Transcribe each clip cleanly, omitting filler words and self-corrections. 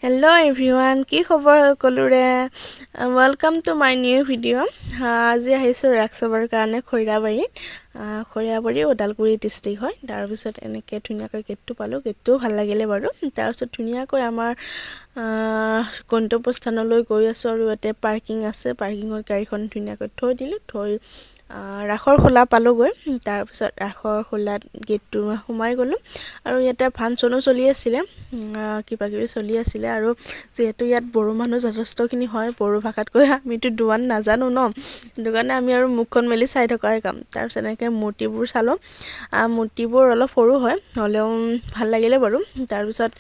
Hello everyone, কি খবৰ সকলোৰে? Welcome to my new video. আজি আহিছো ৰাস চাবৰ কাৰণে খৈৰাবাৰীত। খৈৰাবাৰী ওদালগুৰি ডিস্ট্ৰিক্ট হয়। তাৰ পিছত এনেকৈ ধুনীয়াকৈ গেটটো পালো। গেটটো ভাল লাগিলে বাৰু। তাৰ পিছত ধুনীয়াকৈ আমাৰ গন্তব্যস্থানলৈ গৈ আছো আৰু ইয়াতে পাৰ্কিং আছে। পাৰ্কিঙৰ গাড়ীখন ধুনীয়াকৈ থৈ দিলো। ৰাসৰ খোলা পালোগৈ। তাৰ পিছত ৰাসৰ খোলাত গেটটো সোমাই গলো আৰু ইয়াতে ফাংচনো চলি আছিলে। কিবা কিবি চলি আছিলে আৰু যেহেতু ইয়াত বড়ো মানুহ যথেষ্টখিনি হয়, বড়ো ভাষাত কৈ আমিতো দুৱান নাজানো ন, সেইটো কাৰণে আমি আৰু মুখখন মেলি চাই থকাই কাম। তাৰপিছত এনেকৈ মূৰ্তিবোৰ চালোঁ। মূৰ্তিবোৰ অলপ সৰু হয়, হ'লেও ভাল লাগিলে বাৰু। তাৰপিছত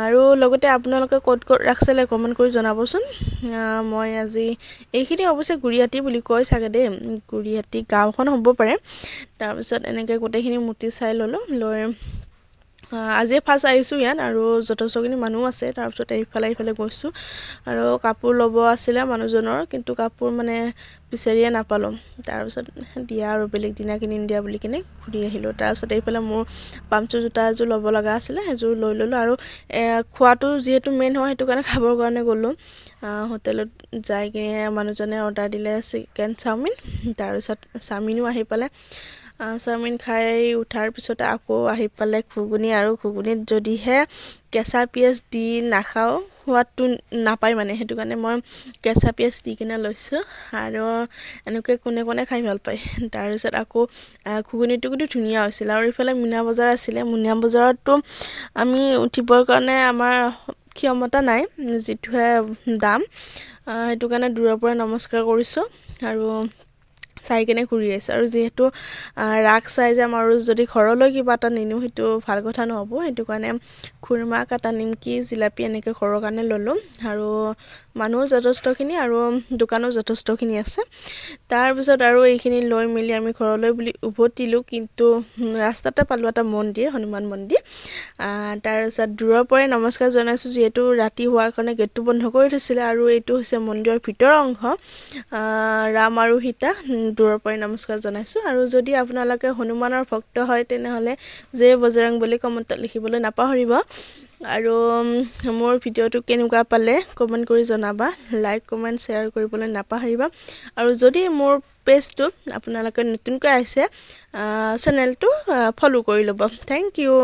আৰু লগতে আপোনালোকে ক'ত ক'ত ৰাস চালে কমেণ্ট কৰি জনাবচোন। মই আজি এইখিনি অৱশ্যে গুৰিহাটী বুলি কয় চাগে দেই, গুৰিহাটী গাঁওখন হ'ব পাৰে। তাৰপিছত এনেকৈ গোটেইখিনি মূৰ্তি চাই ল'লোঁ। আজিয়ে ফাৰ্ষ্ট আহিছোঁ ইয়াত আৰু যথেষ্টখিনি মানুহ আছে। তাৰপিছত এইফালে গৈছোঁ আৰু কাপোৰ ল'ব আছিলে মানুহজনৰ, কিন্তু কাপোৰ মানে বিচাৰিয়ে নাপালোঁ। তাৰপিছত দিয়া আৰু বেলেগ দিনা কিনিম দিয়া বুলি কিনে ঘূৰি আহিলোঁ। তাৰপিছত এইফালে মোৰ পামচু জোতা এযোৰ ল'ব লগা আছিলে, সেইযোৰ লৈ ল'লোঁ। আৰু খোৱাটো যিহেতু মেইন হয়, সেইটো কাৰণে খাবৰ কাৰণে গ'লোঁ। হোটেলত যাই কিনে মানুহজনে অৰ্ডাৰ দিলে চিকেন চাওমিন। তাৰপিছত চাওমিনো আহি পালে। চাওমিন খাই উঠাৰ পিছতে আকৌ আহি পালে ঘুগুনি, আৰু ঘুগুনিত যদিহে কেঁচা পিঁয়াজ দি নাখাওঁ সোৱাদটো নাপায় মানে, সেইটো কাৰণে মই কেঁচা পিঁয়াজ দি কিনে লৈছোঁ। আৰু এনেকৈ কোনে কোনে খাই ভাল পায়। তাৰপিছত আকৌ ঘুগুনিটো কিন্তু ধুনীয়া হৈছিলে। আৰু ইফালে মীনা বজাৰ আছিলে। মীনা বজাৰতো আমি উঠিবৰ কাৰণে আমাৰ ক্ষমতা নাই, যিটোহে দাম, সেইটো কাৰণে দূৰৰ পৰা নমস্কাৰ কৰিছোঁ আৰু চাই কেনে ঘূৰি আহিছোঁ। আৰু যিহেতু ৰাস চাই যাম আৰু যদি ঘৰলৈ কিবা এটা নিনিওঁ সেইটো ভাল কথা নহ'ব, সেইটো কাৰণে খুৰমা, কাটা নিমকি, জিলাপি এনেকৈ ঘৰৰ কাৰণে ল'লোঁ। আৰু মানুহো যথেষ্টখিনি আৰু দোকানো যথেষ্টখিনি আছে। তাৰপিছত আৰু এইখিনি লৈ মেলি আমি ঘৰলৈ বুলি উভতিলোঁ, কিন্তু ৰাস্তাতে পালোঁ এটা মন্দিৰ, হনুমান মন্দিৰ। তাৰপিছত দূৰৰ পৰাই নমস্কাৰ জনাইছোঁ, যিহেতু ৰাতি হোৱাৰ কাৰণে গেটটো বন্ধ কৰি থৈছিলে। আৰু এইটো হৈছে মন্দিৰৰ ভিতৰৰ অংশ, ৰাম আৰু সীতা। দূৰৰ পৰাই নমস্কাৰ জনাইছোঁ। আৰু যদি আপোনালোকে হনুমানৰ ভক্ত হয়, তেনেহ'লে জয় বজৰং বুলি কমেণ্টত লিখিবলৈ নাপাহৰিব। আৰু মোৰ ভিডিঅ'টো কেনেকুৱা পালে কমেণ্ট কৰি জনাবা। লাইক, কমেণ্ট, শ্বেয়াৰ কৰিবলৈ নাপাহৰিবা। আৰু যদি মোৰ পেজটো আপোনালোকে নতুনকৈ আহিছে, চেনেলটো ফ'ল' কৰি ল'ব। Thank U.